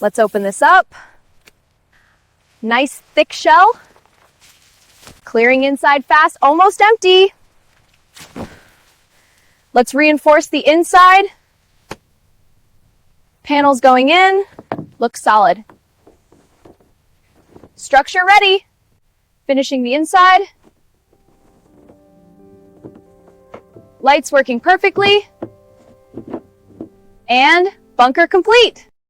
Let's open this up. Nice thick shell. Clearing inside fast, almost empty. Let's reinforce the inside. Panels going in, looks solid. Structure ready. Finishing the inside. Lights working perfectly. And bunker complete.